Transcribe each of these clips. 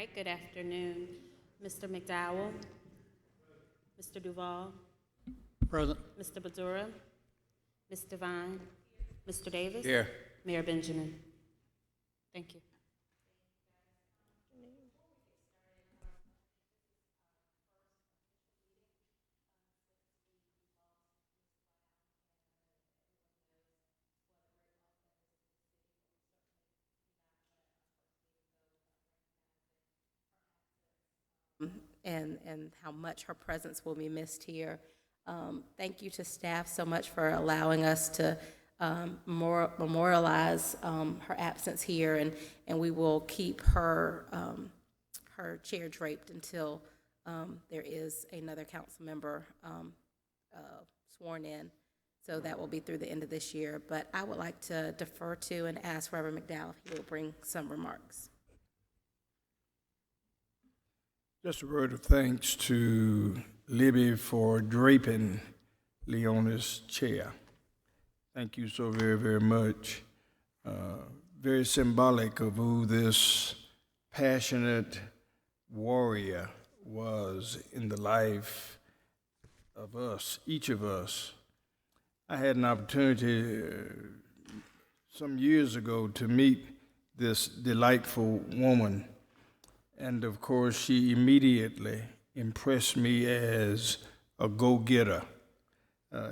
right, good afternoon. Mr. McDowell, Mr. Duval, Present. Mr. Badura, Ms. Devine, Mr. Davis. Here. Mayor Benjamin. Thank you. And how much her presence will be missed here. Thank you to staff so much for allowing us to memorialize her absence here, and we will keep her, her chair draped until there is another council member sworn in. So that will be through the end of this year. But I would like to defer to and ask Reverend McDowell if he will bring some remarks. Just a word of thanks to Libby for draping Leona's chair. Thank you so very, very much. Very symbolic of who this passionate warrior was in the life of us, each of us. I had an opportunity some years ago to meet this delightful woman. And of course, she immediately impressed me as a go-getter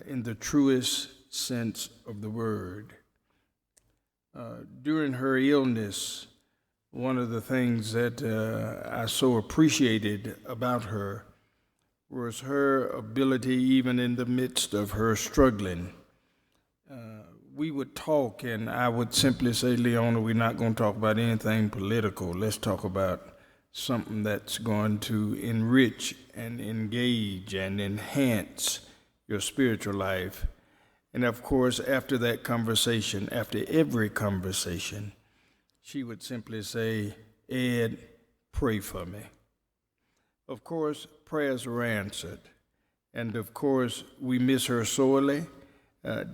in the truest sense of the word. During her illness, one of the things that I so appreciated about her was her ability, even in the midst of her struggling. We would talk, and I would simply say, Leona, we're not going to talk about anything political. Let's talk about something that's going to enrich and engage and enhance your spiritual life. And of course, after that conversation, after every conversation, she would simply say, Ed, pray for me. Of course, prayers were answered. And of course, we miss her sorely.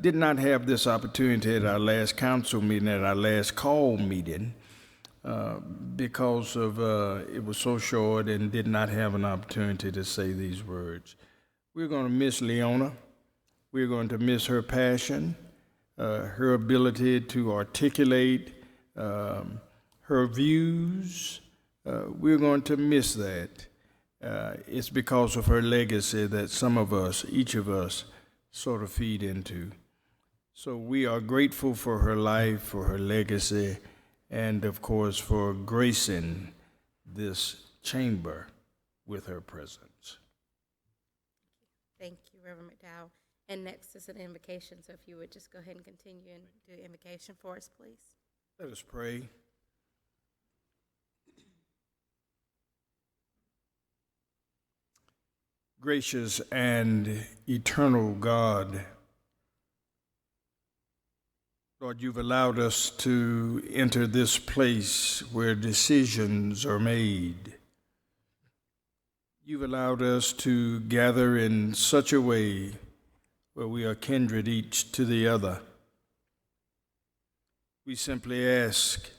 Did not have this opportunity at our last council meeting, at our last call meeting, because of it was so short and did not have an opportunity to say these words. We're going to miss Leona. We're going to miss her passion, her ability to articulate her views. We're going to miss that. It's because of her legacy that some of us, each of us, sort of feed into. So we are grateful for her life, for her legacy, and of course for gracing this chamber with her presence. Thank you, Reverend McDowell. And next is an invocation, so if you would just go ahead and continue and do invocation for us, please. Let us pray. Gracious and eternal God, Lord, you've allowed us to enter this place where decisions are made. You've allowed us to gather in such a way where we are kindred each to the other. We simply ask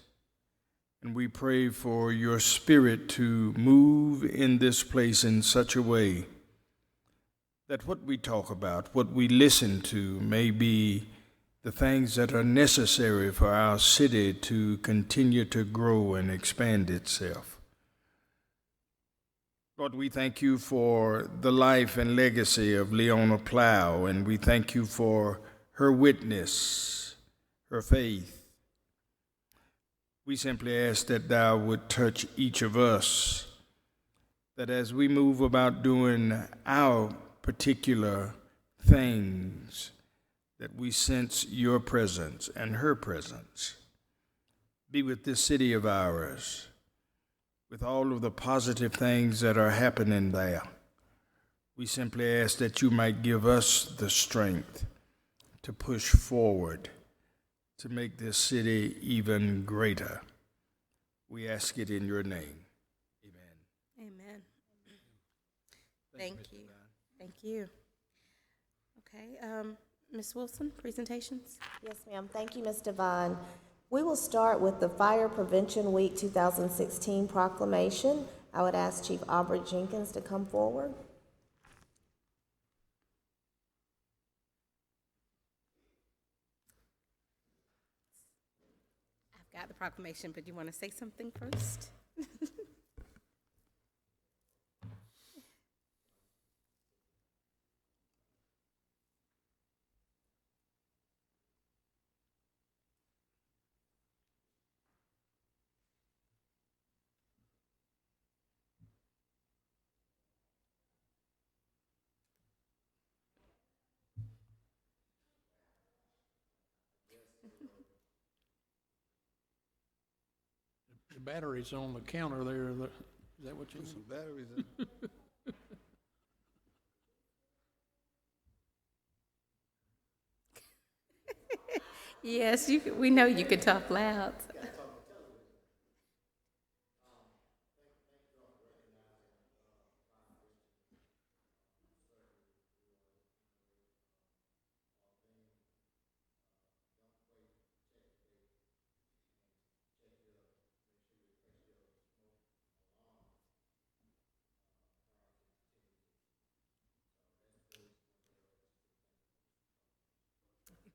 and we pray for your Spirit to move in this place in such a way that what we talk about, what we listen to, may be the things that are necessary for our city to continue to grow and expand itself. Lord, we thank you for the life and legacy of Leona Plow, and we thank you for her witness, her faith. We simply ask that thou would touch each of us, that as we move about doing our particular things, that we sense your presence and her presence. Be with this city of ours, with all of the positive things that are happening there. We simply ask that you might give us the strength to push forward, to make this city even greater. We ask it in your name. Amen. Amen. Thank you. Thank you. Okay, Ms. Wilson, presentations? Yes, ma'am. Thank you, Ms. Devine. We will start with the Fire Prevention Week 2016 proclamation. I would ask Chief Aubrey Jenkins to come forward. I've got the proclamation, but do you want to say something first? The batteries on the counter there, is that what you? Some batteries in. Yes, we know you can talk loud.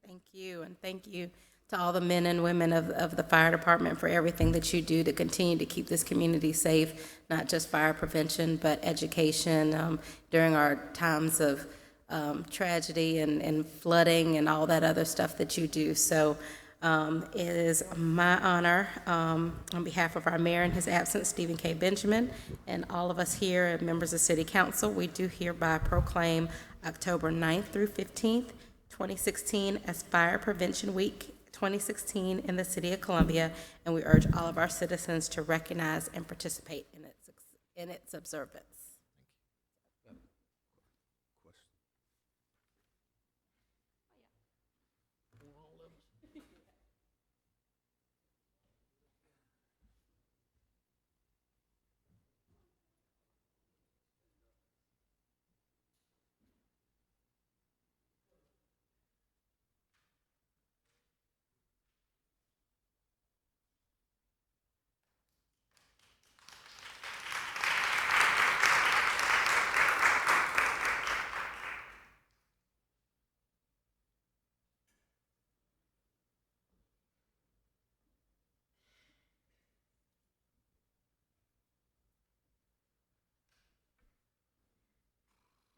Thank you, and thank you to all the men and women of the fire department for everything that you do to continue to keep this community safe, not just fire prevention, but education during our times of tragedy and flooding and all that other stuff that you do. So it is my honor, on behalf of our mayor in his absence, Stephen K. Benjamin, and all of us here and members of City Council, we do hereby proclaim October 9th through 15th, 2016 as Fire Prevention Week 2016 in the City of Columbia, and we urge all of our citizens to recognize and participate in its observance.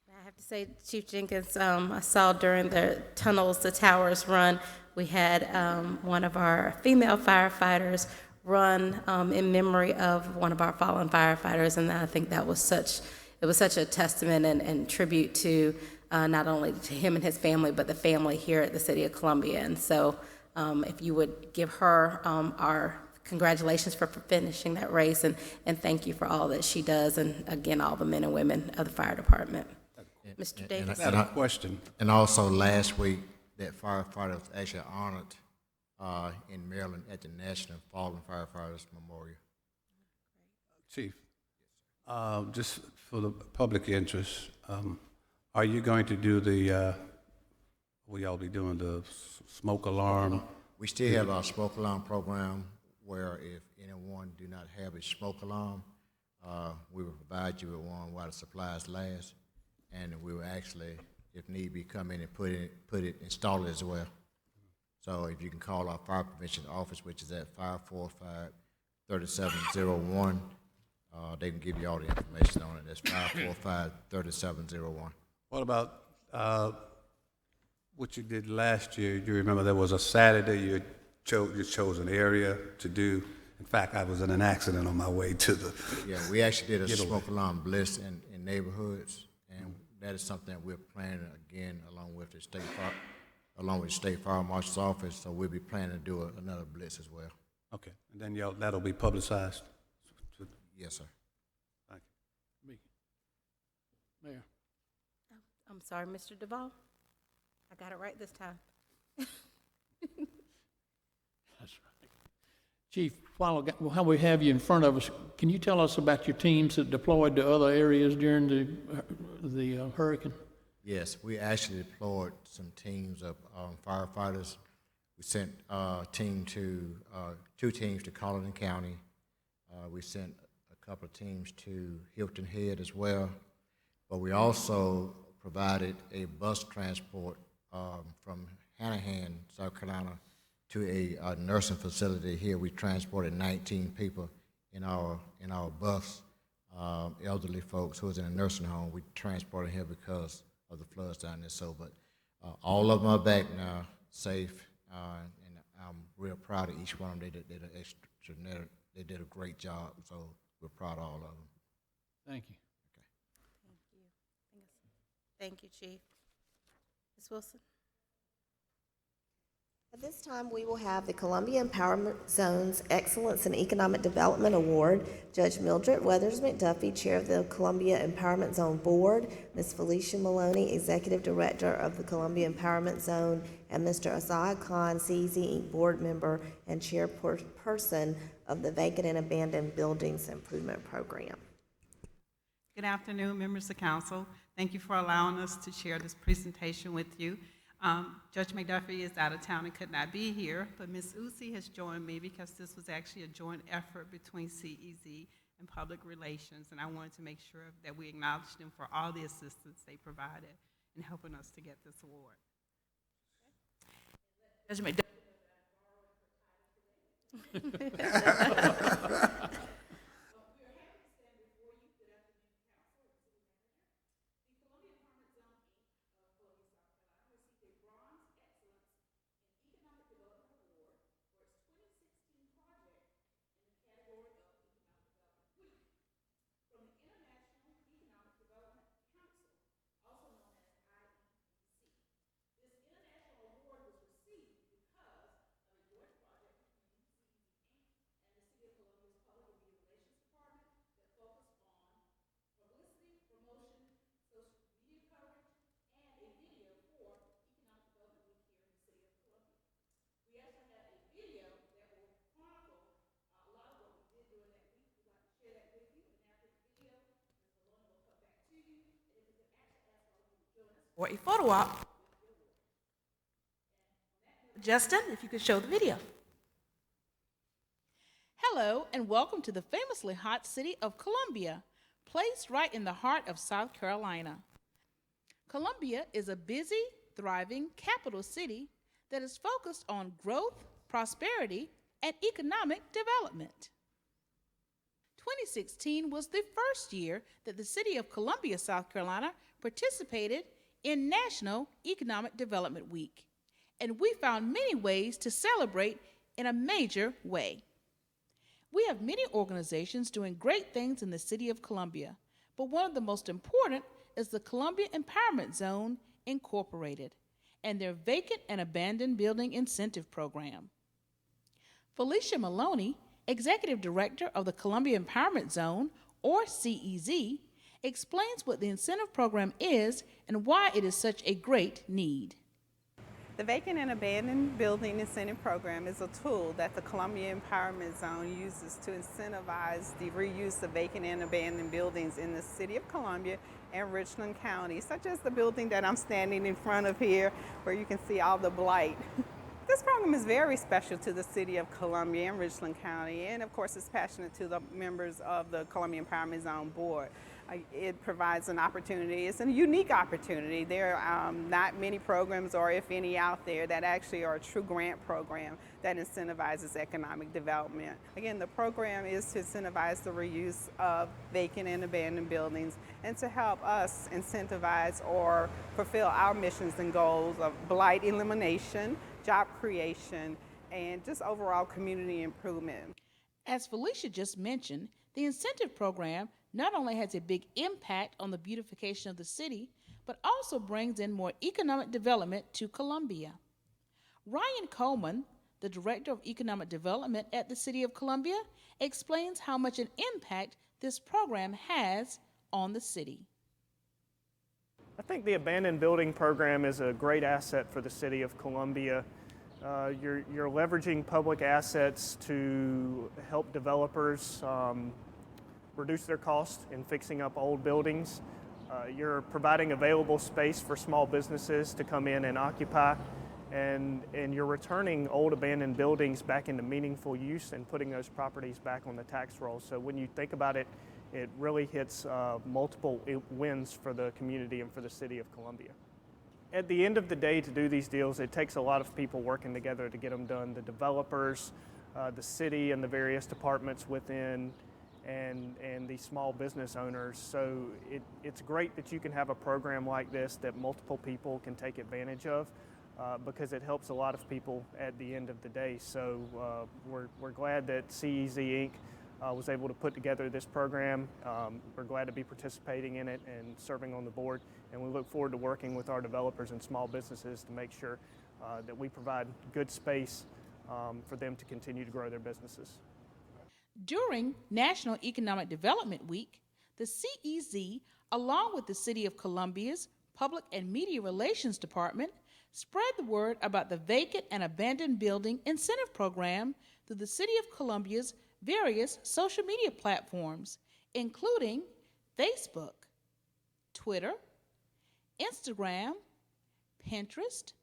I have to say, Chief Jenkins, I saw during the Tunnels to Towers run, we had one of our female firefighters run in memory of one of our fallen firefighters, and I think that was such a testament and tribute to not only to him and his family, but the family here at the City of Columbia. And so if you would give her our congratulations for finishing that race, and thank you for all that she does, and again, all the men and women of the fire department. Mr. Davis? I have a question. And also last week, that firefighter was actually honored in Maryland at the National Fallen Firefighters Memorial. Chief, just for the public interest, are you going to do will y'all be doing the smoke alarm? We still have our smoke alarm program where if anyone do not have a smoke alarm, we will provide you with one while the supplies last. And we will actually, if need be, come in and install it as well. So if you can call our fire prevention office, which is at 545-3701, they can give you all the information on it. That's 545-3701. What about what you did last year? You remember there was a Saturday you chose an area to do. In fact, I was in an accident on my way to the. Yeah, we actually did a smoke alarm blitz in neighborhoods, and that is something that we're planning again along with the state fire marshal's office. So we'll be planning to do another blitz as well. Okay, and then that'll be publicized. Yes, sir. Thank you. Mayor. I'm sorry, Mr. Duvall. I got it right this time. That's right. Chief, while we have you in front of us, can you tell us about your teams that deployed to other areas during the hurricane? Yes, we actually deployed some teams of firefighters. We sent two teams to Colleton County. We sent a couple of teams to Hilton Head as well. But we also provided a bus transport from Hanahan, South Carolina, to a nursing facility here. We transported 19 people in our bus, elderly folks who was in a nursing home. We transported here because of the floods down there. So, but all of them are back now, safe, and I'm real proud of each one of them. They did a great job. So we're proud of all of them. Thank you. Thank you, Chief. Ms. Wilson? At this time, we will have the Columbia Empowerment Zone's Excellence in Economic Development Award. Judge Mildred Weathers McDuffie, Chair of the Columbia Empowerment Zone Board, Ms. Felicia Maloney, Executive Director of the Columbia Empowerment Zone, and Mr. Azad Khan, CEZ Inc. Board Member and Chairperson of the Vacant and Abandoned Buildings Improvement Program. Good afternoon, members of council. Thank you for allowing us to share this presentation with you. Judge McDuffie is out of town and could not be here, but Ms. Uzi has joined me because this was actually a joint effort between CEZ and Public Relations, and I wanted to make sure that we acknowledge them for all the assistance they provided in helping us to get this award. Judge McDuffie. Or a photo op. Justin, if you could show the video. Hello, and welcome to the famously hot city of Columbia, placed right in the heart of South Carolina. Columbia is a busy, thriving capital city that is focused on growth, prosperity, and economic development. 2016 was the first year that the city of Columbia, South Carolina, participated in National Economic Development Week, and we found many ways to celebrate in a major way. We have many organizations doing great things in the city of Columbia, but one of the most important is the Columbia Empowerment Zone Incorporated and their Vacant and Abandoned Building Incentive Program. Felicia Maloney, Executive Director of the Columbia Empowerment Zone, or CEZ, explains what the incentive program is and why it is such a great need. The Vacant and Abandoned Building Incentive Program is a tool that the Columbia Empowerment Zone uses to incentivize the reuse of vacant and abandoned buildings in the city of Columbia and Richland County, such as the building that I'm standing in front of here, where you can see all the blight. This program is very special to the city of Columbia and Richland County, and of course it's passionate to the members of the Columbia Empowerment Zone Board. It provides an opportunity. It's a unique opportunity. There are not many programs, or if any, out there that actually are a true grant program that incentivizes economic development. Again, the program is to incentivize the reuse of vacant and abandoned buildings and to help us incentivize or fulfill our missions and goals of blight elimination, job creation, and just overall community improvement. As Felicia just mentioned, the incentive program not only has a big impact on the beautification of the city, but also brings in more economic development to Columbia. Ryan Coleman, the Director of Economic Development at the City of Columbia, explains how much an impact this program has on the city. I think the abandoned building program is a great asset for the City of Columbia. You're leveraging public assets to help developers reduce their costs in fixing up old buildings. You're providing available space for small businesses to come in and occupy. and you're returning old abandoned buildings back into meaningful use and putting those properties back on the tax roll. So when you think about it, it really hits multiple wins for the community and for the city of Columbia. At the end of the day, to do these deals, it takes a lot of people working together to get them done. The developers, the city and the various departments within, and the small business owners. So it's great that you can have a program like this that multiple people can take advantage of because it helps a lot of people at the end of the day. So we're glad that CEZ Inc. Was able to put together this program. We're glad to be participating in it and serving on the board, and we look forward to working with our developers and small businesses to make sure that we provide good space for them to continue to grow their businesses. During National Economic Development Week, the CEZ, along with the City of Columbia's Public and Media Relations Department, spread the word about the Vacant and Abandoned Building Incentive Program through the City of Columbia's various social media platforms, including Facebook, Twitter, Instagram, Pinterest,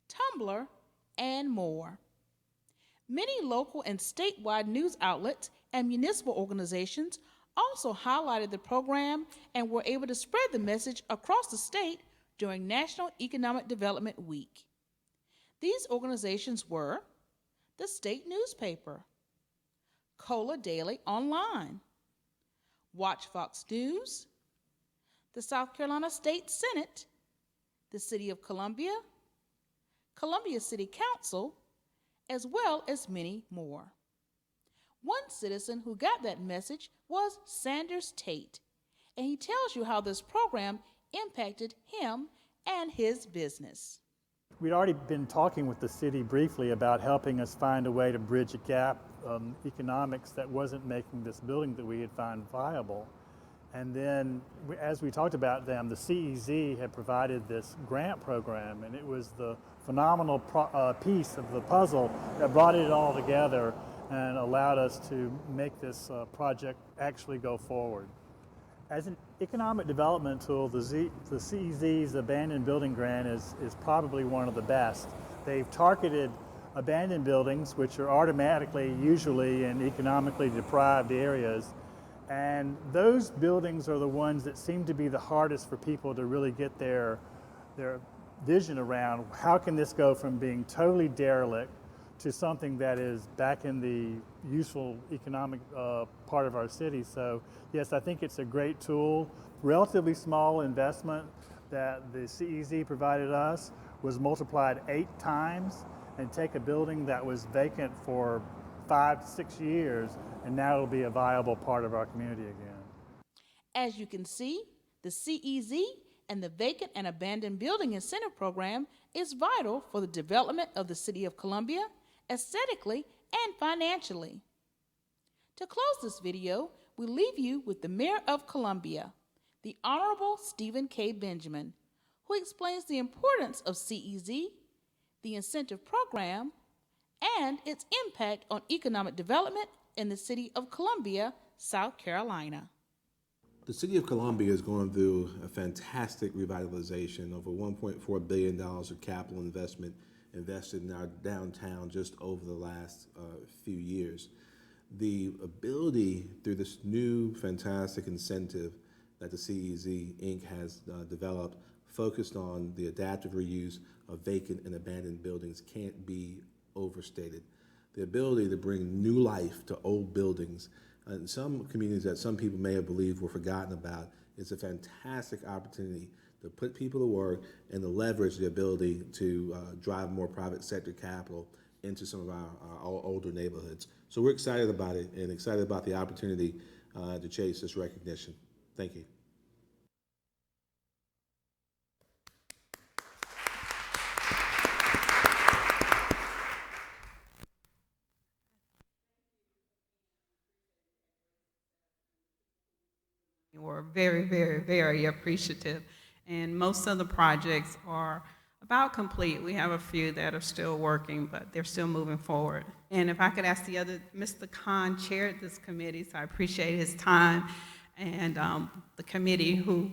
Tumblr, and more. Many local and statewide news outlets and municipal organizations also highlighted the program and were able to spread the message across the state during National Economic Development Week. These organizations were the state newspaper, Cola Daily Online, Watch Fox News, the South Carolina State Senate, the City of Columbia, Columbia City Council, as well as many more. One citizen who got that message was Sanders Tate, and he tells you how this program impacted him and his business. We'd already been talking with the city briefly about helping us find a way to bridge a gap economics that wasn't making this building that we had found viable. And then, as we talked about them, the CEZ had provided this grant program, and it was the phenomenal piece of the puzzle that brought it all together and allowed us to make this project actually go forward. As an economic development tool, the CEZ's Abandoned Building Grant is probably one of the best. They've targeted abandoned buildings, which are automatically usually in economically deprived areas, and those buildings are the ones that seem to be the hardest for people to really get their vision around. How can this go from being totally derelict to something that is back in the useful economic part of our city? So yes, I think it's a great tool. Relatively small investment that the CEZ provided us was multiplied 8 times, and take a building that was vacant for 5 to 6 years, and now it'll be a viable part of our community again. As you can see, the CEZ and the Vacant and Abandoned Building Incentive Program is vital for the development of the City of Columbia, aesthetically and financially. To close this video, we leave you with the Mayor of Columbia, the Honorable Stephen K. Benjamin, who explains the importance of CEZ, the incentive program, and its impact on economic development in the City of Columbia, South Carolina. The City of Columbia is going through a fantastic revitalization, over $1.4 billion of capital investment invested in our downtown just over the last few years. The ability through this new fantastic incentive that the CEZ Inc. has developed, focused on the adaptive reuse of vacant and abandoned buildings, can't be overstated. The ability to bring new life to old buildings in some communities that some people may have believed were forgotten about is a fantastic opportunity to put people to work and to leverage the ability to drive more private sector capital into some of our older neighborhoods. So we're excited about it and excited about the opportunity to chase this recognition. Thank you. We're very, very, very appreciative. And most of the projects are about complete. We have a few that are still working, but they're still moving forward. And if I could ask the other, Mr. Khan chaired this committee, so I appreciate his time, and the committee who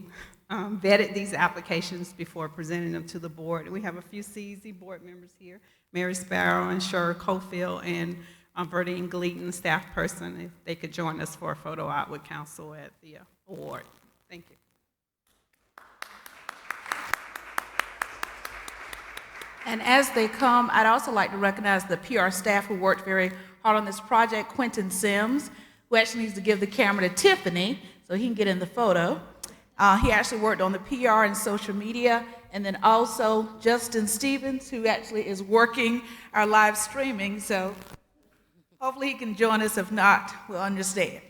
vetted these applications before presenting them to the board. And we have a few CEZ board members here, Mary Sparrow and Sher Cofield, and Verdine Gleaton, staff person, if they could join us for a photo op with council at the award. Thank you. And as they come, I'd also like to recognize the PR staff who worked very hard on this project. Quentin Sims, who actually needs to give the camera to Tiffany so he can get in the photo. He actually worked on the PR and social media. And then also Justin Stevens, who actually is working our live streaming. So hopefully he can join us. If not, we'll understand.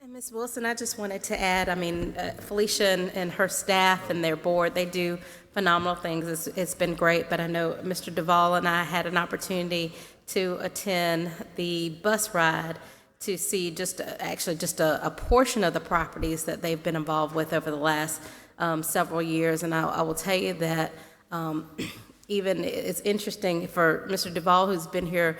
And Ms. Wilson, I just wanted to add, I mean, Felicia and her staff and their board, they do phenomenal things. It's been great, but I know Mr. Duvall and I had an opportunity to attend the bus ride to see just a portion of the properties that they've been involved with over the last several years. And I will tell you that even it's interesting for Mr. Duvall, who's been here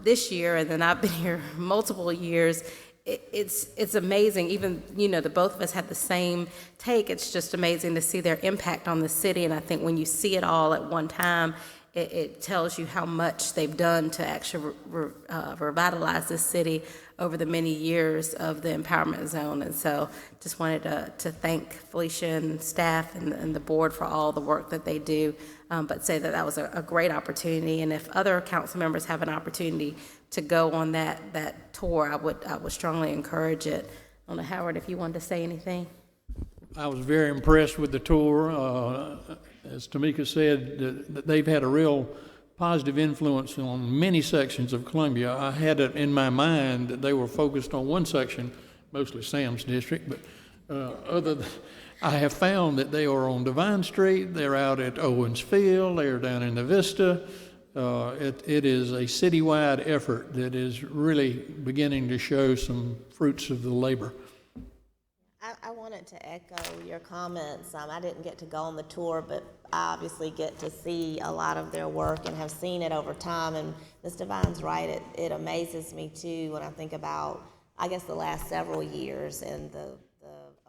this year, and then I've been here multiple years. It's amazing. Even, the both of us had the same take. It's just amazing to see their impact on the city. And I think when you see it all at one time, it tells you how much they've done to actually revitalize this city over the many years of the empowerment zone. And so just wanted to thank Felicia and staff and the board for all the work that they do, but say that was a great opportunity. And if other council members have an opportunity to go on that tour, I would strongly encourage it. I don't know, Howard, if you wanted to say anything. I was very impressed with the tour. As Tamika said, that they've had a real positive influence on many sections of Columbia. I had it in my mind that they were focused on one section, mostly Sam's district, but I have found that they are on Divine Street, they're out at Owens Field, they're down in the Vista. It is a citywide effort that is really beginning to show some fruits of the labor. I wanted to echo your comments. I didn't get to go on the tour, but I obviously get to see a lot of their work and have seen it over time. And Ms. Devine's right. It amazes me, too, when I think about, I guess, the last several years and the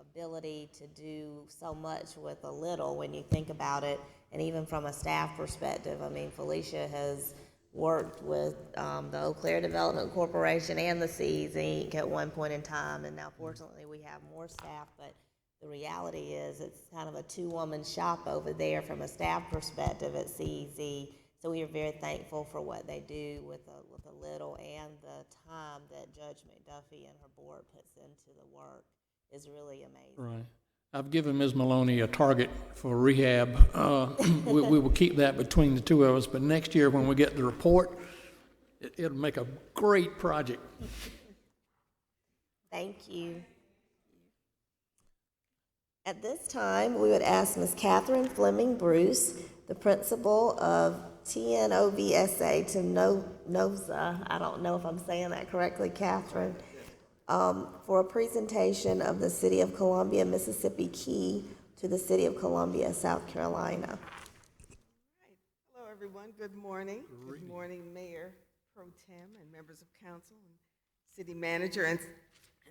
ability to do so much with a little when you think about it. And even from a staff perspective, I mean, Felicia has worked with the Eau Claire Development Corporation and the Seas Inc. at one point in time, and now fortunately we have more staff, but the reality is it's kind of a two-woman shop over there from a staff perspective at CEZ, so we are very thankful for what they do with a little, and the time that Judge McDuffie and her board puts into the work is really amazing. Right. I've given Ms. Maloney a target for rehab. We will keep that between the two of us, but next year when we get the report, it'll make a great project. Thank you. At this time, we would ask Ms. Catherine Fleming Bruce, the principal of TNOVSA to NOVSA, I don't know if I'm saying that correctly, Catherine, for a presentation of the City of Columbia, Mississippi Key to the City of Columbia, South Carolina. Hello, everyone. Good morning. Good morning, Mayor Pro Tem and members of council and city manager and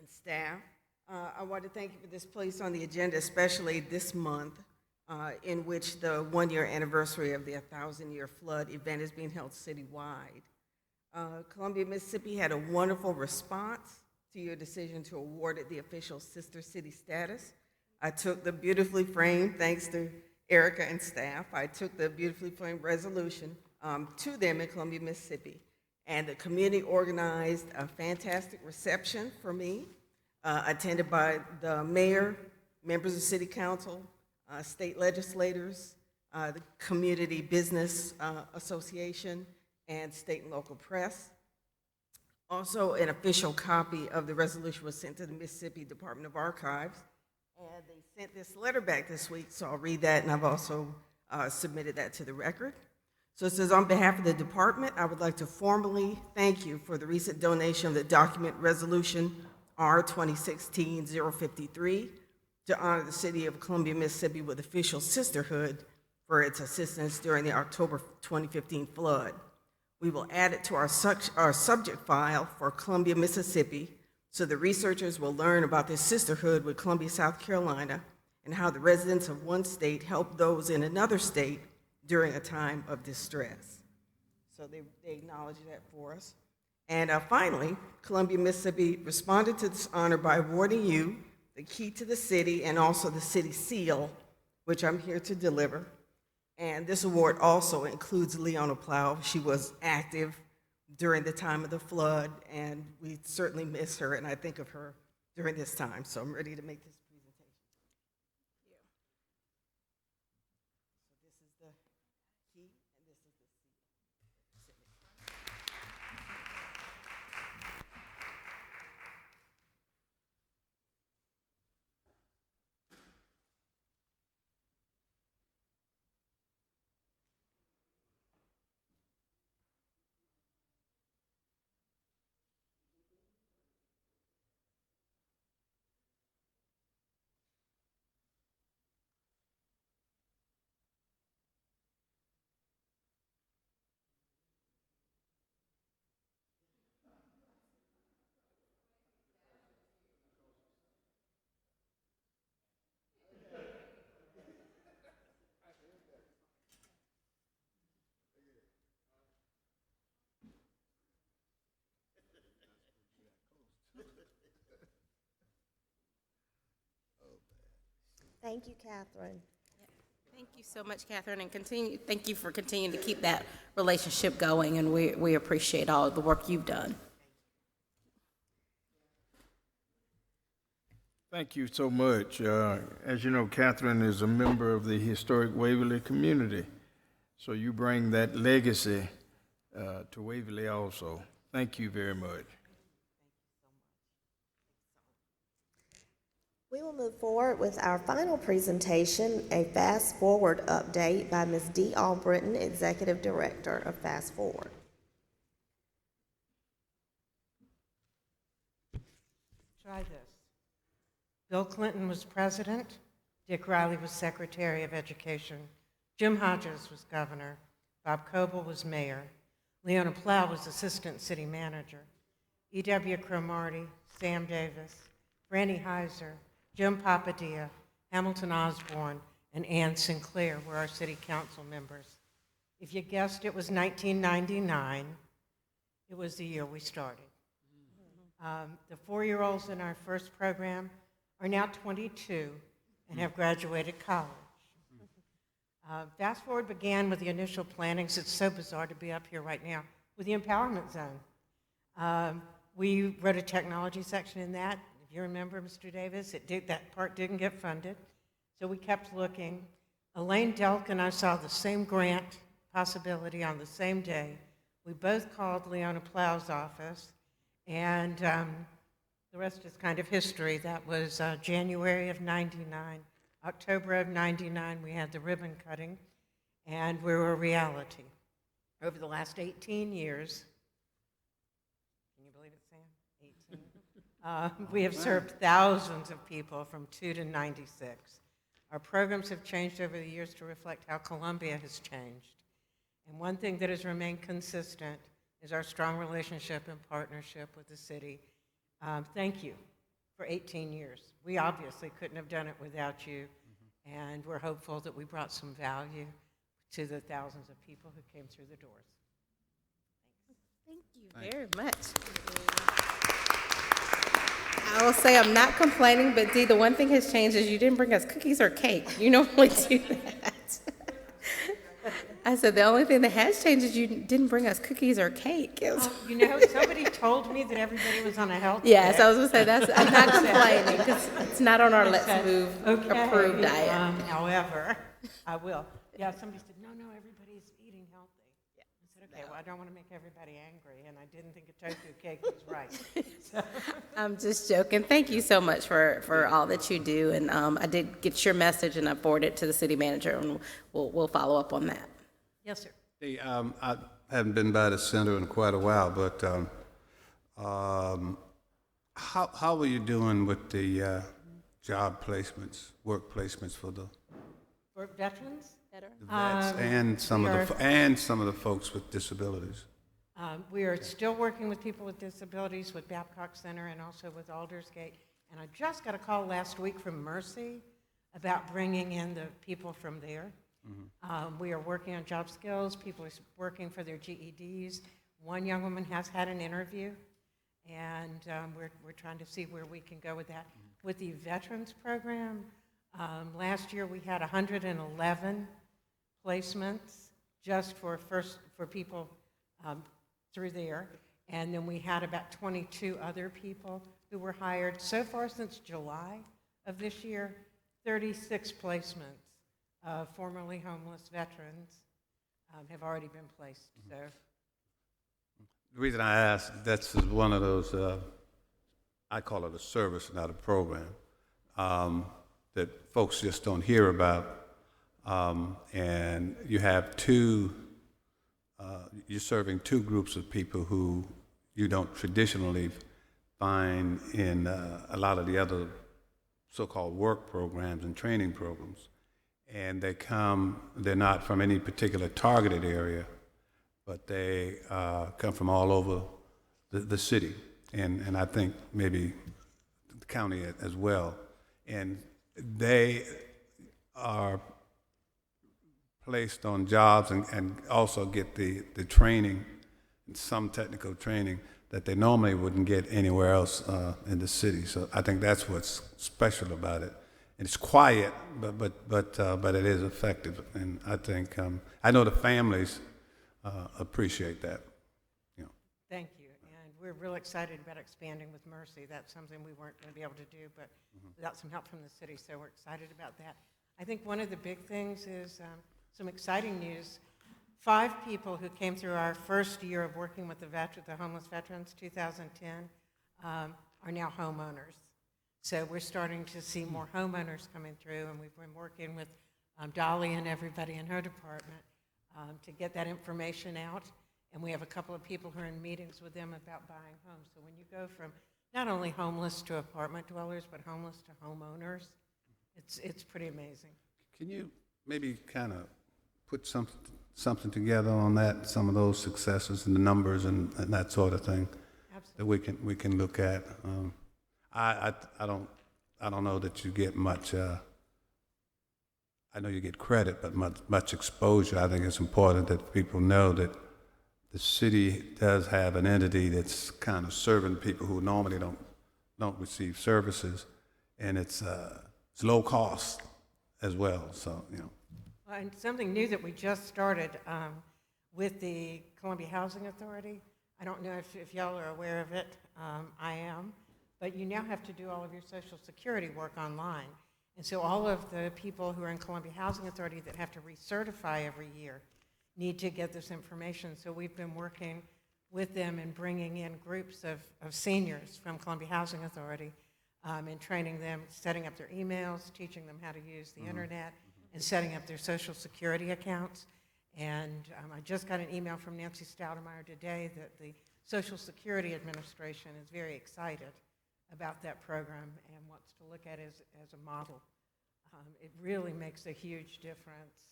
staff. I want to thank you for this place on the agenda, especially this month, in which the one-year anniversary of the 1,000-year flood event is being held citywide. Columbia, Mississippi had a wonderful response to your decision to award it the official sister city status. I took the beautifully framed, thanks to Erica and staff, I took the beautifully framed resolution to them in Columbia, Mississippi. And the community organized a fantastic reception for me, attended by the mayor, members of city council, state legislators, the Community Business Association, and state and local press. Also, an official copy of the resolution was sent to the Mississippi Department of Archives, and they sent this letter back this week, so I'll read that, and I've also submitted that to the record. So it says, on behalf of the department, I would like to formally thank you for the recent donation of the document Resolution R 2016-053 to honor the city of Columbia, Mississippi with official sisterhood for its assistance during the October 2015 flood. We will add it to our subject file for Columbia, Mississippi, so the researchers will learn about this sisterhood with Columbia, South Carolina, and how the residents of one state help those in another state during a time of distress. So they acknowledge that for us. And finally, Columbia, Mississippi responded to this honor by awarding you the key to the city and also the city seal, which I'm here to deliver. And this award also includes Leona Plow. She was active during the time of the flood, and we certainly miss her, and I think of her during this time. So I'm ready to make this presentation. So this is the key, and this is the Thank you, Catherine. Thank you so much, Catherine, and thank you for continuing to keep that relationship going, and we appreciate all of the work you've done. Thank you so much. As you know, Catherine is a member of the historic Waverly community, so you bring that legacy to Waverly also. Thank you very much. We will move forward with our final presentation, a Fast Forward update by Ms. Dee Albritton, Executive Director of Fast Forward. Try this. Bill Clinton was president, Dick Riley was Secretary of Education, Jim Hodges was governor, Bob Coble was mayor, Leona Plow was assistant city manager, E.W. Cromartie, Sam Davis, Franny Heiser, Jim Papadilla, Hamilton Osborne, and Ann Sinclair were our city council members. If you guessed it was 1999, it was the year we started. The 4-year-olds in our first program are now 22 and have graduated college. Fast Forward began with the initial plannings. It's so bizarre to be up here right now with the empowerment zone. We wrote a technology section in that. If you remember, Mr. Davis, that part didn't get funded, so we kept looking. Elaine Delk and I saw the same grant possibility on the same day. We both called Leona Plow's office, and the rest is kind of history. That was January of '99. October of '99, we had the ribbon cutting, and we were a reality. Over the last 18 years, can you believe it, Sam? 18. We have served thousands of people from 2 to 96. Our programs have changed over the years to reflect how Columbia has changed. And one thing that has remained consistent is our strong relationship and partnership with the city. Thank you for 18 years. We obviously couldn't have done it without you, and we're hopeful that we brought some value to the thousands of people who came through the doors. Thank you. you very much. I will say I'm not complaining, but Dee, the one thing has changed is you didn't bring us cookies or cake. You normally do that. I said the only thing that has changed is you didn't bring us cookies or cake. You know, somebody told me that everybody was on a health Yes, check. I was gonna say I'm not complaining because it's not on our Let's Move Okay, approved diet. However, I will. Yeah, somebody said, no, everybody's eating healthy. I said, okay, well, I don't want to make everybody angry, and I didn't think a tofu cake was right. So. I'm just joking. Thank you so much for all that you do, and I did get your message, and I forwarded it to the city manager, and we'll follow up on that. Yes, sir. Hey, I haven't been by the center in quite a while, but how are you doing with the job placements, work placements for the For veterans? vets and some of the folks with disabilities? We are still working with people with disabilities with Babcock Center and also with Aldersgate. And I just got a call last week from Mercy about bringing in the people from there. We are working on job skills. People are working for their GEDs. One young woman has had an interview, and we're trying to see where we can go with that. With the Veterans Program, last year we had 111 placements just for people through there, and then we had about 22 other people who were hired. So far since July of this year, 36 placements. Formerly homeless veterans have already been placed. So, The reason I ask, that's one of those, I call it a service, not a program, that folks just don't hear about. And you have you're serving two groups of people who you don't traditionally find in a lot of the other so-called work programs and training programs. And they're not from any particular targeted area, but they come from all over the city, and I think maybe the county as well. And they are placed on jobs and also get the training, some technical training that they normally wouldn't get anywhere else in the city. So I think that's what's special about it. It's quiet, but it is effective, and I think I know the families appreciate that. You know. thank you, and we're real excited about expanding with Mercy. That's something we weren't going to be able to do, but without some help from the city, so we're excited about that. I think one of the big things is some exciting news. 5 people who came through our first year of working with the homeless veterans, 2010, are now homeowners. So we're starting to see more homeowners coming through, and we've been working with Dolly and everybody in her department to get that information out. And we have a couple of people who are in meetings with them about buying homes. So when you go from not only homeless to apartment dwellers, but homeless to homeowners, it's pretty amazing. Can you maybe kind of put something together on that, some of those successes and the numbers and that sort of thing? Absolutely. That we can look at. I don't know that you get much. I know you get credit, but much exposure. I think it's important that people know that the city does have an entity that's kind of serving people who normally don't receive services, and it's low cost as well. So And something new that we just started with the Columbia Housing Authority. I don't know if y'all are aware of it. I am. But you now have to do all of your Social Security work online. And so all of the people who are in Columbia Housing Authority that have to recertify every year need to get this information. So we've been working with them and bringing in groups of seniors from Columbia Housing Authority and training them, setting up their emails, teaching them how to use the internet, and setting up their Social Security accounts. And I just got an email from Nancy Stoudemeyer today that the Social Security Administration is very excited about that program and wants to look at it as a model. It really makes a huge difference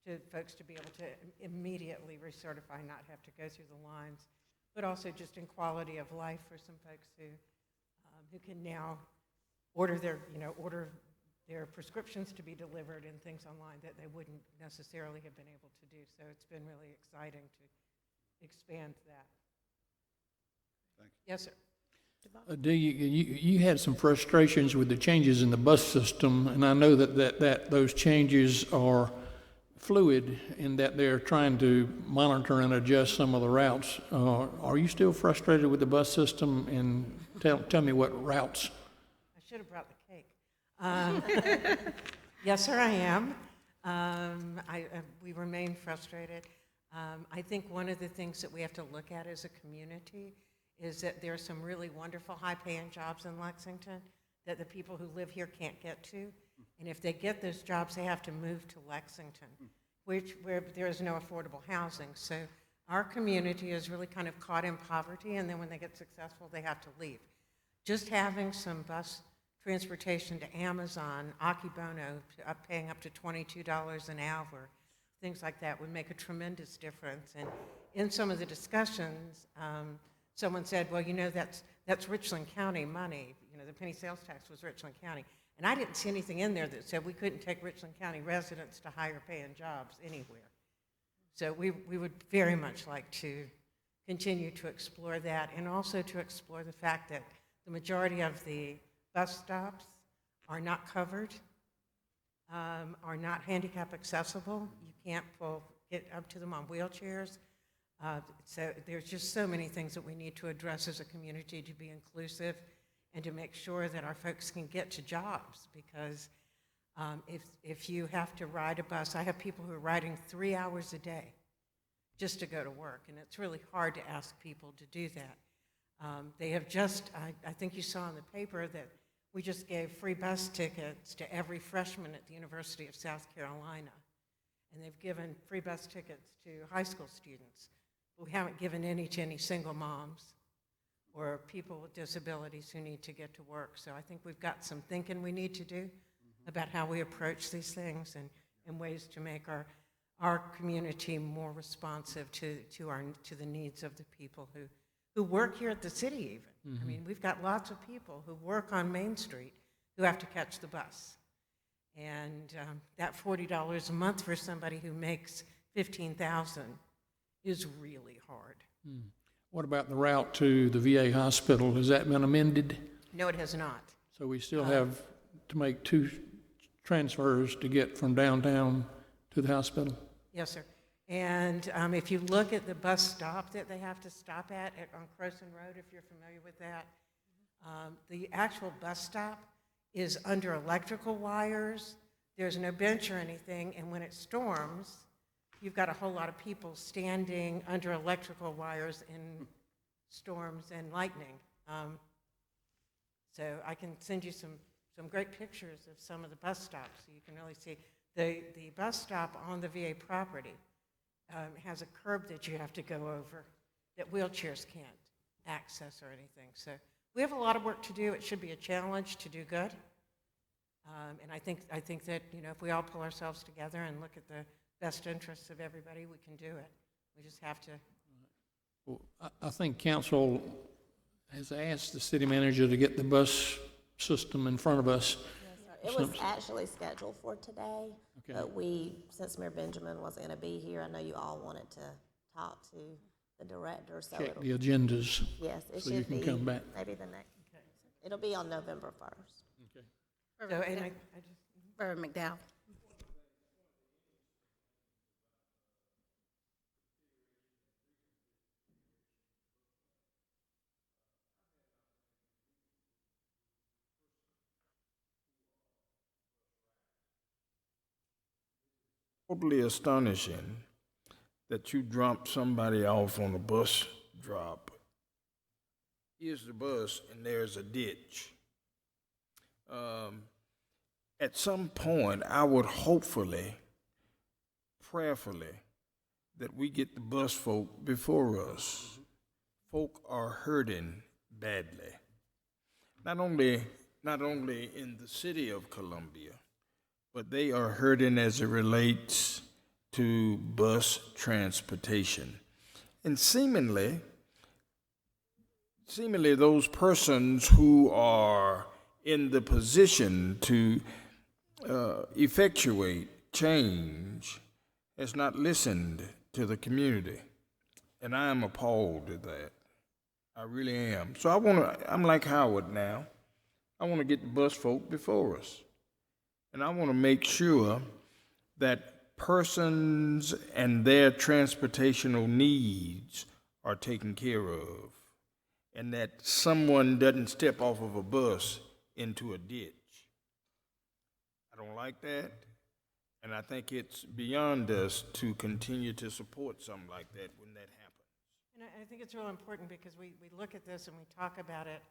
to folks to be able to immediately recertify, not have to go through the lines, but also just in quality of life for some folks who can now order their prescriptions to be delivered and things online that they wouldn't necessarily have been able to do. So it's been really exciting to expand that. Yes, sir. You had some frustrations with the changes in the bus system, and I know that those changes are fluid in that they're trying to monitor and adjust some of the routes. Are you still frustrated with the bus system? And tell me what routes. I should have brought the cake. Yes, sir, I am. We remain frustrated. I think one of the things that we have to look at as a community is that there are some really wonderful high-paying jobs in Lexington that the people who live here can't get to. And if they get those jobs, they have to move to Lexington, where there is no affordable housing. So our community is really kind of caught in poverty, and then when they get successful, they have to leave. Just having some bus transportation to Amazon, Akibono, paying up to $22 an hour, things like that would make a tremendous difference. And in some of the discussions, someone said, well, you know, that's Richland County money. You know, the penny sales tax was Richland County. And I didn't see anything in there that said we couldn't take Richland County residents to higher paying jobs anywhere. So we would very much like to continue to explore that, and also to explore the fact that the majority of the bus stops are not covered, are not handicap accessible. You can't get up to them on wheelchairs. So there's just so many things that we need to address as a community to be inclusive and to make sure that our folks can get to jobs, because if you have to ride a bus, I have people who are riding 3 hours a day just to go to work, and it's really hard to ask people to do that. They have just, I think you saw in the paper that we just gave free bus tickets to every freshman at the University of South Carolina, and they've given free bus tickets to high school students. We haven't given any to any single moms or people with disabilities who need to get to work. So I think we've got some thinking we need to do about how we approach these things, and ways to make our community more responsive to the needs of the people who work here at the city even. Mm-hmm. I mean, we've got lots of people who work on Main Street who have to catch the bus. And that $40 a month for somebody who makes $15,000 is really hard. What about the route to the VA hospital? Has that been amended? No, it has not. So we still have to make 2 transfers to get from downtown to the hospital? Yes, sir. And if you look at the bus stop that they have to stop at on Croson Road, if you're familiar with that, the actual bus stop is under electrical wires. There's no bench or anything, and when it storms, you've got a whole lot of people standing under electrical wires in storms and lightning. So I can send you some great pictures of some of the bus stops, so you can really see. The bus stop on the VA property has a curb that you have to go over that wheelchairs can't access or anything. So we have a lot of work to do. It should be a challenge to do good. And I think that, you know, if we all pull ourselves together and look at the best interests of everybody, we can do it. We just have to. Well, I think council has asked the city manager to get the bus system in front of us. Yes, sir. It was actually scheduled for today, Okay. but since Mayor Benjamin wasn't going to be here, I know you all wanted to talk to the director, so Check the agendas. yes, it so should you can be come back. maybe the next. It'll be on November 1st. Okay. So, and I just, Reverend McDowell. Totally astonishing that you drop somebody off on a bus drop. Here's the bus, and there's a ditch. At some point, I would hopefully, prayerfully, that we get the bus folk before us. Folk are hurting badly. Not only in the city of Columbia, but they are hurting as it relates to bus transportation. And seemingly those persons who are in the position to effectuate change has not listened to the community. And I am appalled at that. I really am. So I'm like Howard now. I want to get the bus folk before us. And I want to make sure that persons and their transportational needs are taken care of, and that someone doesn't step off of a bus into a ditch. I don't like that, and I think it's beyond us to continue to support something like that when that happens. And I think it's real important because we look at this and we talk about it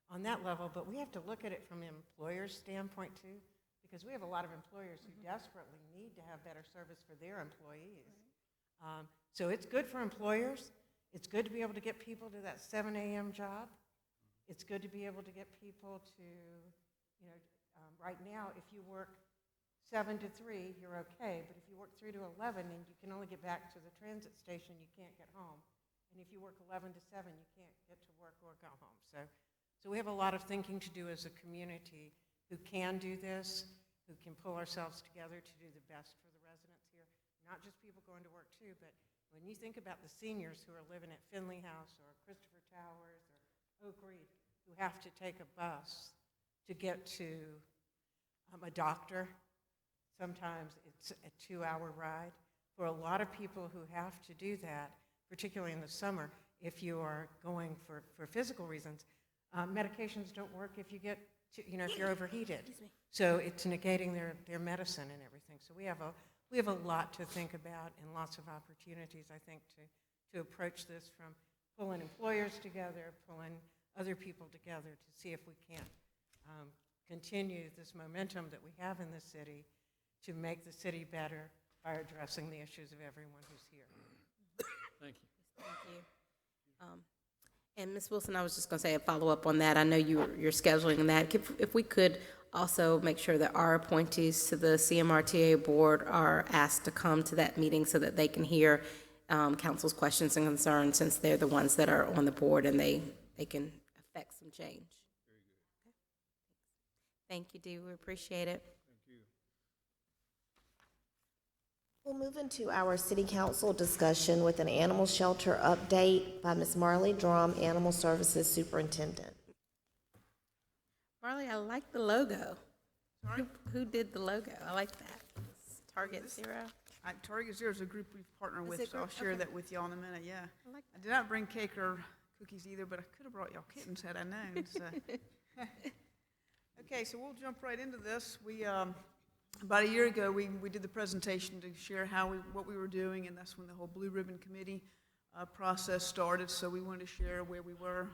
on that level, but we have to look at it from an employer's standpoint too, because we have a lot of employers who desperately need to have better service for their employees. So it's good for employers. It's good to be able to get people to that 7 a.m. job. It's good to be able to get people to, right now, if you work 7 to 3, you're okay, but if you work 3 to 11 and you can only get back to the transit station, you can't get home. And if you work 11 to 7, you can't get to work or go home. So we have a lot of thinking to do as a community who can do this, who can pull ourselves together to do the best for the residents here. Not just people going to work too, but when you think about the seniors who are living at Finley House or Christopher Towers or Oak Reed, who have to take a bus to get to a doctor, sometimes it's a 2-hour ride. For a lot of people who have to do that, particularly in the summer, if you are going for physical reasons, medications don't work if you get to, if you're overheated. So it's negating their medicine and everything. So we have a lot to think about and lots of opportunities, I think, to approach this, from pulling employers together, pulling other people together to see if we can't continue this momentum that we have in the city to make the city better by addressing the issues of everyone who's here. Thank you. Thank you. And Ms. Wilson, I was just going to say a follow-up on that. I know you're scheduling that. If we could also make sure that our appointees to the CMRTA board are asked to come to that meeting so that they can hear council's questions and concerns, since they're the ones that are on the board and they can affect some change. Okay. Thank you, Dee. We appreciate it. We'll move into our city council discussion with an animal shelter update by Ms. Marley Drum, Animal Services Superintendent. Marley, I like the logo. Who did the logo? I like that. It's Target Zero. Target Zero is a group we've partnered Is with, it so I'll group? share Okay. that with y'all in a minute, yeah. I like I did not bring cake or cookies either, but I could have brought y'all kittens had I known. So. Okay, so we'll jump right into this. We, about a year ago, we did the presentation to share what we were doing, and that's when the whole Blue Ribbon Committee process started, so we wanted to share where we were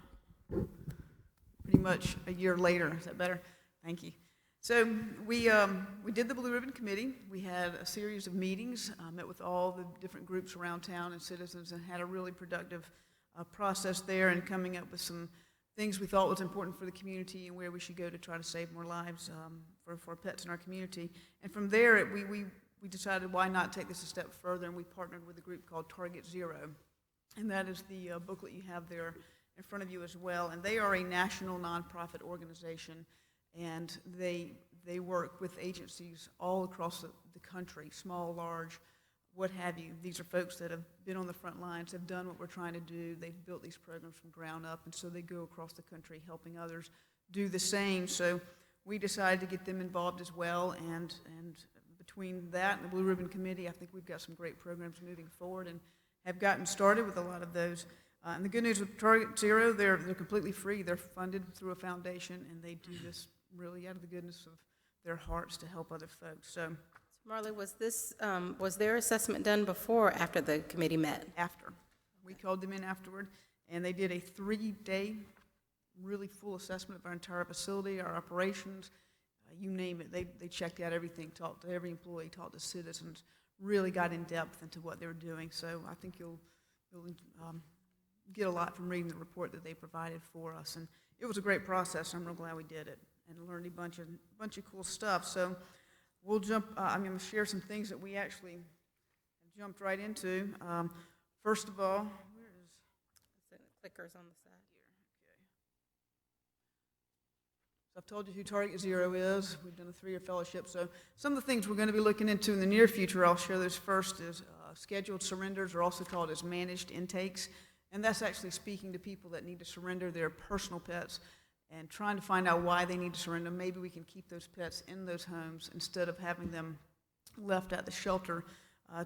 pretty much a year later. Is that better? Thank you. So we did the Blue Ribbon Committee. We had a series of meetings, met with all the different groups around town and citizens, and had a really productive process there, and coming up with some things we thought was important for the community and where we should go to try to save more lives for pets in our community. And from there, we decided why not take this a step further, and we partnered with a group called Target Zero. And that is the booklet you have there in front of you as well. And they are a national nonprofit organization, and they work with agencies all across the country, small, large, what have you. These are folks that have been on the front lines, have done what we're trying to do. They've built these programs from ground up, and so they go across the country helping others do the same. So we decided to get them involved as well, and between that and the Blue Ribbon Committee, I think we've got some great programs moving forward and have gotten started with a lot of those. And the good news with Target Zero, they're completely free. They're funded through a foundation, and they do this really out of the goodness of their hearts to help other folks. So Marley, was their assessment done before or after the committee met? After. We called them in afterward, and they did a 3-day, really full assessment of our entire facility, our operations, you name it. They checked out everything, talked to every employee, talked to citizens, really got in depth into what they were doing. So I think you'll get a lot from reading the report that they provided for us. And it was a great process. I'm real glad we did it and learned a bunch of cool stuff. So we'll jump, I'm going to share some things that we actually jumped right into. First of all, where is the clickers on the side? Okay. So I've told you who Target Zero is. We've done a 3-year fellowship. So some of the things we're going to be looking into in the near future, I'll share those first, is scheduled surrenders, are also called as managed intakes. And that's actually speaking to people that need to surrender their personal pets and trying to find out why they need to surrender. Maybe we can keep those pets in those homes instead of having them left at the shelter,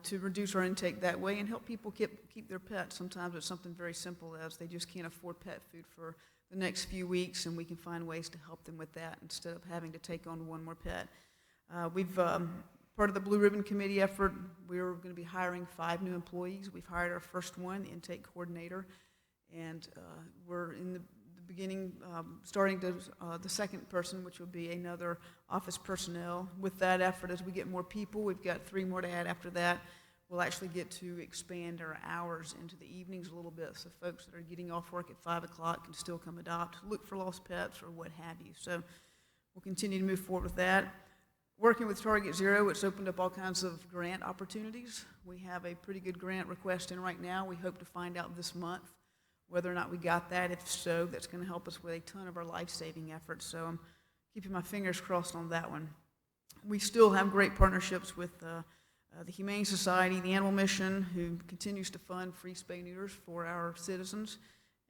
to reduce our intake that way and help people keep their pets. Sometimes it's something very simple as they just can't afford pet food for the next few weeks, and we can find ways to help them with that instead of having to take on one more pet. We've part of the Blue Ribbon Committee effort, we're going to be hiring 5 new employees. We've hired our first one, the intake coordinator, and we're in the beginning, starting to the second person, which will be another office personnel. With that effort, as we get more people, we've got 3 more to add after that. We'll actually get to expand our hours into the evenings a little bit, so folks that are getting off work at 5 o'clock can still come adopt, look for lost pets, or what have you. So we'll continue to move forward with that. Working with Target Zero, it's opened up all kinds of grant opportunities. We have a pretty good grant request in right now. We hope to find out this month whether or not we got that. If so, that's going to help us with a ton of our life-saving efforts. So I'm keeping my fingers crossed on that one. We still have great partnerships with the Humane Society, the Animal Mission, who continues to fund free spay-neuters for our citizens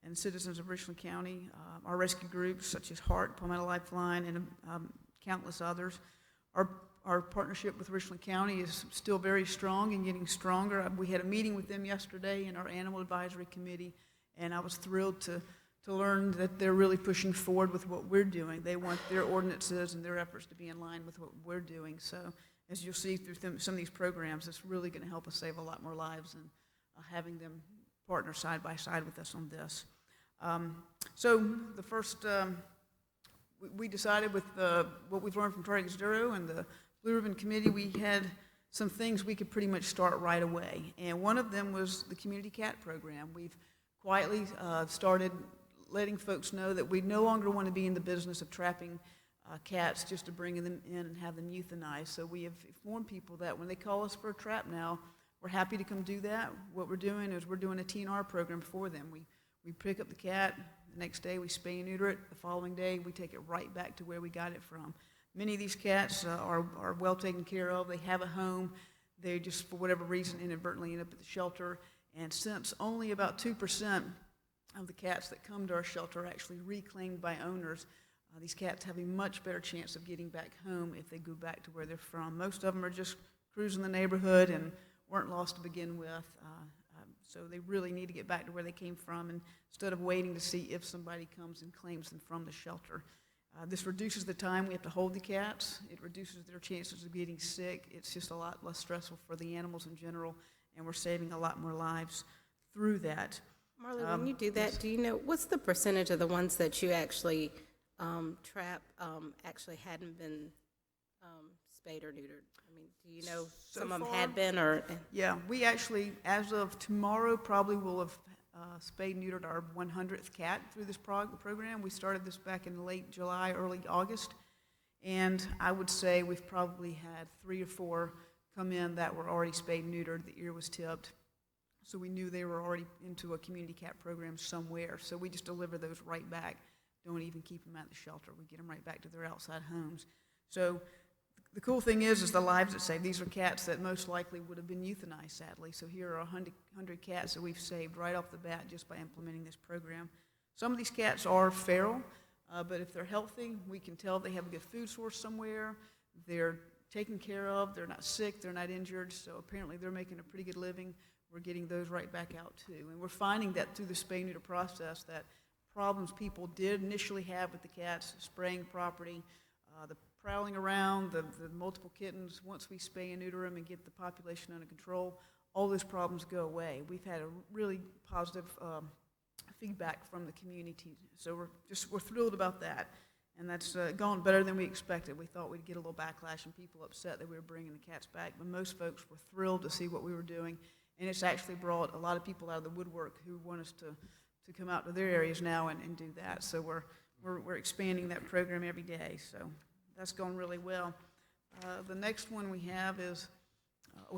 and citizens of Richland County. Our rescue groups such as HEART, Palmetto Lifeline, and countless others. Our partnership with Richland County is still very strong and getting stronger. We had a meeting with them yesterday in our Animal Advisory Committee, and I was thrilled to learn that they're really pushing forward with what we're doing. They want their ordinances and their efforts to be in line with what we're doing. So as you'll see through some of these programs, it's really going to help us save a lot more lives and having them partner side by side with us on this. So the first, we decided with what we've learned from Target Zero and the Blue Ribbon Committee, we had some things we could pretty much start right away. And one of them was the Community Cat Program. We've quietly started letting folks know that we no longer want to be in the business of trapping cats just to bring them in and have them euthanized. So we have informed people that when they call us for a trap now, we're happy to come do that. What we're doing is we're doing a TNR program for them. We pick up the cat, the next day we spay and neuter it, the following day we take it right back to where we got it from. Many of these cats are well taken care of. They have a home. They just, for whatever reason, inadvertently end up at the shelter. And since only about 2% of the cats that come to our shelter are actually reclaimed by owners, these cats have a much better chance of getting back home if they go back to where they're from. Most of them are just cruising the neighborhood and weren't lost to begin with. So they really need to get back to where they came from instead of waiting to see if somebody comes and claims them from the shelter. This reduces the time we have to hold the cats. It reduces their chances of getting sick. It's just a lot less stressful for the animals in general, and we're saving a lot more lives through that. Marley, when you do that, do you know, what's the percentage of the ones that you actually trap actually hadn't been spayed or neutered? I mean, do you know some of them had been or? Yeah, we actually, as of tomorrow, probably will have spayed and neutered our 100th cat through this program. We started this back in late July, early August, and I would say we've probably had 3 or 4 come in that were already spayed and neutered. The ear was tipped, so we knew they were already into a community cat program somewhere. So we just deliver those right back. Don't even keep them at the shelter. We get them right back to their outside homes. So the cool thing is the lives it saved. These are cats that most likely would have been euthanized, sadly. So here are 100 cats that we've saved right off the bat just by implementing this program. Some of these cats are feral, but if they're healthy, we can tell they have a good food source somewhere. They're taken care of. They're not sick. They're not injured. So apparently they're making a pretty good living. We're getting those right back out too. And we're finding that through the spay-neuter process that problems people did initially have with the cats, spraying property, the prowling around, the multiple kittens, once we spay and neuter them and get the population under control, all those problems go away. We've had a really positive feedback from the community, so we're thrilled about that, and that's gone better than we expected. We thought we'd get a little backlash and people upset that we were bringing the cats back, but most folks were thrilled to see what we were doing, and it's actually brought a lot of people out of the woodwork who want us to come out to their areas now and do that. So we're expanding that program every day. So that's going really well. The next one we have is,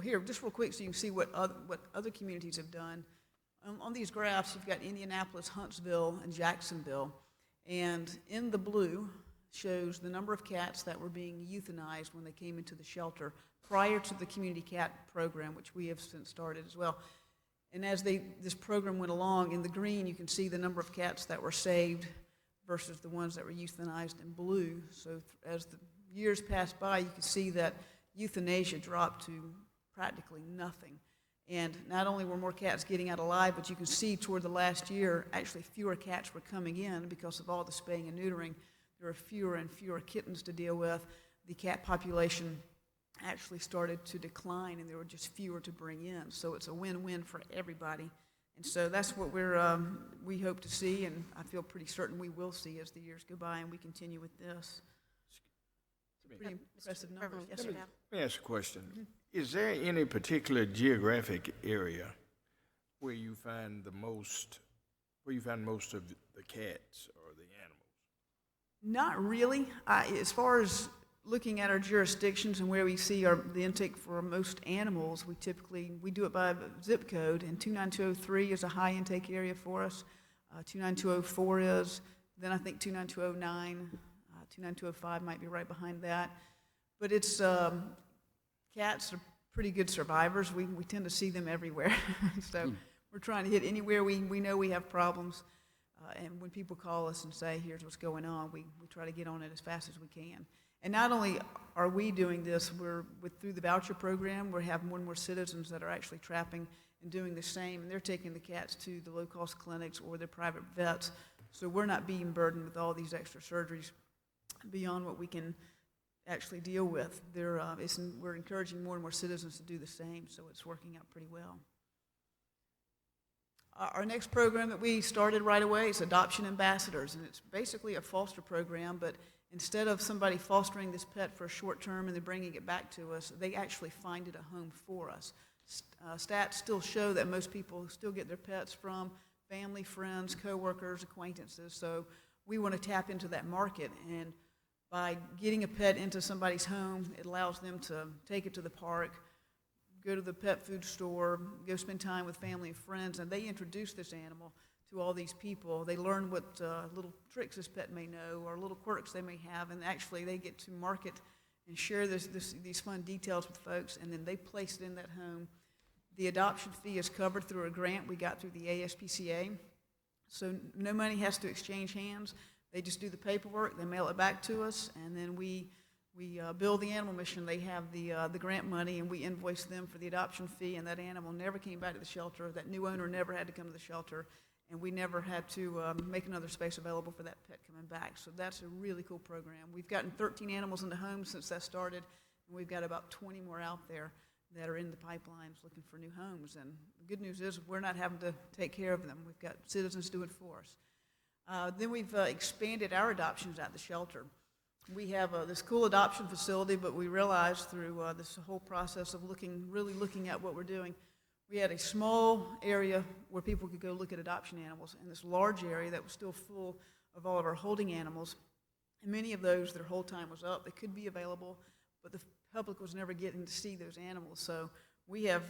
here, just real quick so you can see what other communities have done. On these graphs, you've got Indianapolis, Huntsville, and Jacksonville. And in the blue shows the number of cats that were being euthanized when they came into the shelter prior to the community cat program, which we have since started as well. And as this program went along, in the green, you can see the number of cats that were saved versus the ones that were euthanized in blue. So as the years passed by, you could see that euthanasia dropped to practically nothing. And not only were more cats getting out alive, but you can see toward the last year, actually fewer cats were coming in because of all the spaying and neutering. There were fewer and fewer kittens to deal with. The cat population actually started to decline, and there were just fewer to bring in. So it's a win-win for everybody. And so that's what we hope to see, and I feel pretty certain we will see as the years go by and we continue with this. Pretty impressive numbers. Yes, sir. Let me ask a question. Is there any particular geographic area where you find most of the cats or the animals? Not really. As far as looking at our jurisdictions and where we see the intake for most animals, we do it by zip code, and 29203 is a high intake area for us. 29204 is, then I think 29209, 29205 might be right behind that. But it's, cats are pretty good survivors. We tend to see them everywhere. So we're trying to hit anywhere we know we have problems. And when people call us and say, here's what's going on, we try to get on it as fast as we can. And not only are we doing this, through the voucher program, we have more and more citizens that are actually trapping and doing the same, and they're taking the cats to the low-cost clinics or their private vets. So we're not being burdened with all these extra surgeries beyond what we can actually deal with. We're encouraging more and more citizens to do the same, so it's working out pretty well. Our next program that we started right away is Adoption Ambassadors, and it's basically a foster program, but instead of somebody fostering this pet for a short term and then bringing it back to us, they actually find it a home for us. Stats still show that most people still get their pets from family, friends, coworkers, acquaintances, so we want to tap into that market, and by getting a pet into somebody's home, it allows them to take it to the park, go to the pet food store, go spend time with family and friends, and they introduce this animal to all these people. They learn what little tricks this pet may know or little quirks they may have, and actually they get to market and share these fun details with folks, and then they place it in that home. The adoption fee is covered through a grant we got through the ASPCA, so no money has to exchange hands. They just do the paperwork, they mail it back to us, and then we bill the animal mission. They have the grant money, and we invoice them for the adoption fee, and that animal never came back to the shelter. That new owner never had to come to the shelter, and we never had to make another space available for that pet coming back. So that's a really cool program. We've gotten 13 animals into homes since that started, and we've got about 20 more out there that are in the pipelines looking for new homes. And the good news is we're not having to take care of them. We've got citizens do it for us. Then we've expanded our adoptions at the shelter. We have this cool adoption facility, but we realized through this whole process of really looking at what we're doing, we had a small area where people could go look at adoption animals, and this large area that was still full of all of our holding animals. And many of those, their hold time was up. They could be available, but the public was never getting to see those animals. So we have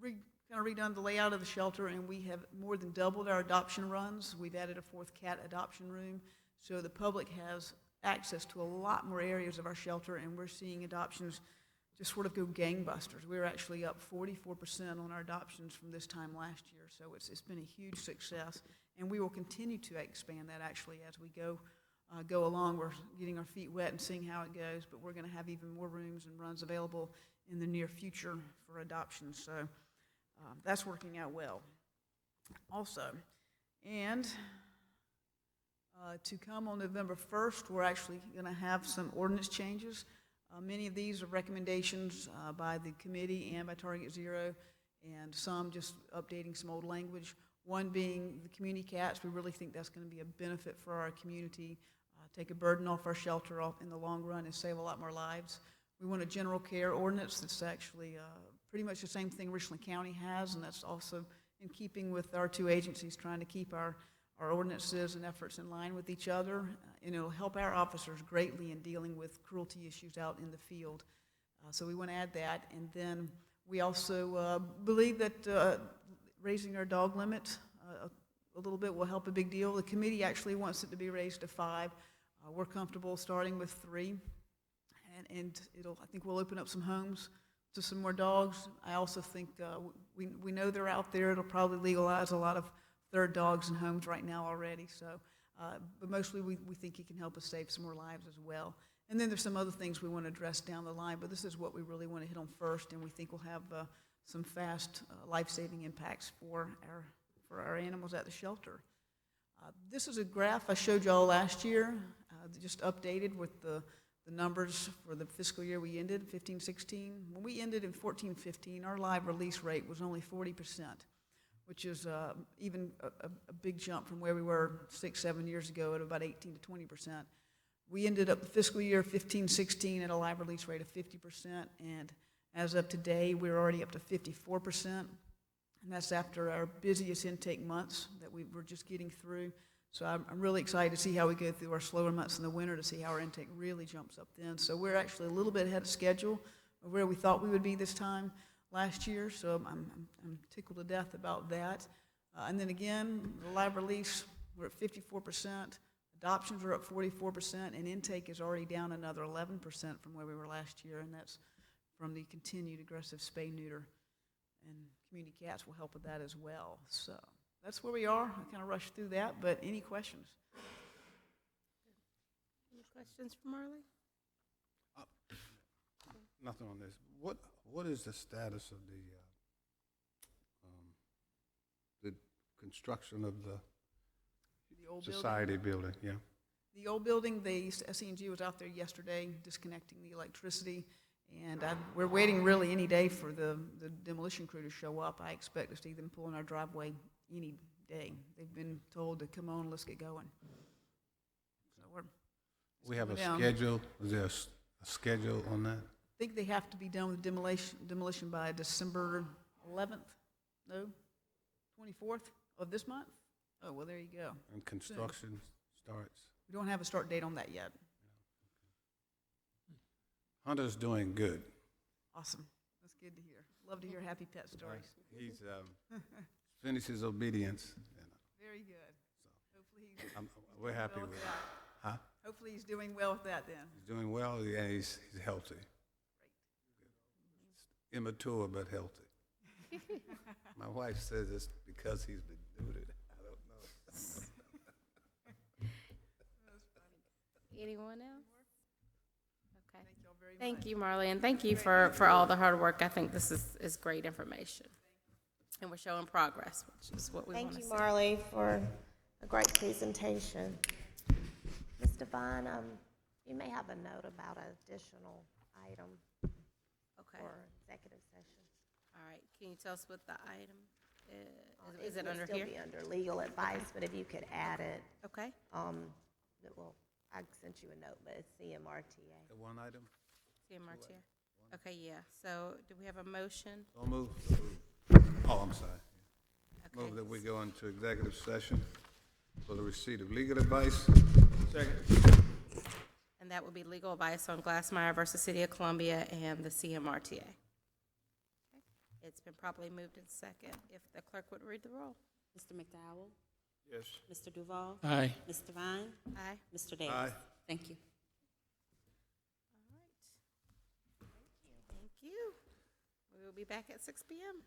kind of redone the layout of the shelter, and we have more than doubled our adoption runs. We've added a 4th cat adoption room, so the public has access to a lot more areas of our shelter, and we're seeing adoptions just sort of go gangbusters. We're actually up 44% on our adoptions from this time last year, so it's been a huge success, and we will continue to expand that actually as we go along. We're getting our feet wet and seeing how it goes, but we're going to have even more rooms and runs available in the near future for adoption, so that's working out well also. And to come on November 1st, we're actually going to have some ordinance changes. Many of these are recommendations by the committee and by Target Zero, and some just updating some old language. One being the community cats. We really think that's going to be a benefit for our community, take a burden off our shelter in the long run and save a lot more lives. We want a general care ordinance that's actually pretty much the same thing Richland County has, and that's also in keeping with our 2 agencies trying to keep our ordinances and efforts in line with each other, and it'll help our officers greatly in dealing with cruelty issues out in the field. So we want to add that, and then we also believe that raising our dog limit a little bit will help a big deal. The committee actually wants it to be raised to 5. We're comfortable starting with 3, and I think we'll open up some homes to some more dogs. I also think we know they're out there. It'll probably legalize a lot of third dogs in homes right now already. So, but mostly we think it can help us save some more lives as well. And then there's some other things we want to address down the line, but this is what we really want to hit on first, and we think will have some fast life-saving impacts for our animals at the shelter. This is a graph I showed y'all last year, just updated with the numbers for the fiscal year we ended, 15-16. When we ended in 14-15, our live release rate was only 40%, which is even a big jump from where we were 6-7 years ago at about 18 to 20%. We ended up the fiscal year 15-16 at a live release rate of 50%, and as of today, we're already up to 54%, and that's after our busiest intake months that we were just getting through. So I'm really excited to see how we go through our slower months in the winter to see how our intake really jumps up then. So we're actually a little bit ahead of schedule of where we thought we would be this time last year, so I'm tickled to death about that. And then again, the live release, we're at 54%. Adoptions are up 44%, and intake is already down another 11% from where we were last year, and that's from the continued aggressive spay, neuter, and community cats will help with that as well. So that's where we are. I kind of rushed through that, but any questions? Any questions for Marley? Nothing on this. What is the status of the construction of the old society building? Yeah. The old building, the SENG was out there yesterday disconnecting the electricity, and we're waiting really any day for the demolition crew to show up. I expect to see them pull in our driveway any day. They've been told to come on, let's get going. So we have a schedule. Is there a schedule on that? I think they have to be done with demolition by December 11th, no, 24th of this month. Oh, well, there you go. And construction starts? We don't have a start date on that yet. Hunter's doing good. Awesome. That's good to hear. Love to hear happy pet stories. He's finished his obedience. Very good. So hopefully we're happy with that. Huh? Hopefully he's doing well with that then. He's doing well, and he's healthy. Great. Immature but healthy. My wife says it's because he's been doing it. I don't know. Anyone else? Okay. Thank y'all very much. Thank you, Marley, and thank you for all the hard work. I think this is great information. And we're showing progress, which is what we want to see. Thank you, Marley, for a great presentation. Ms. Devine, you may have a note about an additional item for executive session. All right, can you tell us what the item is? Is it under here? It will still be under legal advice, but if you could add it. Okay. I sent you a note, but it's CMRTA. The one item? CMRTA. Okay, yeah. So do we have a motion? Don't move. Oh, I'm sorry. Okay. Move that we go into executive session for the receipt of legal advice. Second. And that would be legal advice on Glassmeyer versus City of Columbia and the CMRTA. Okay. It's been properly moved in second. If the clerk would read the roll. Mr. McDowell? Yes. Mr. Duval? Aye. Ms. Devine? Aye. Mr. Davis? Aye. Thank you. All right. Thank you. We will be back at 6 p.m.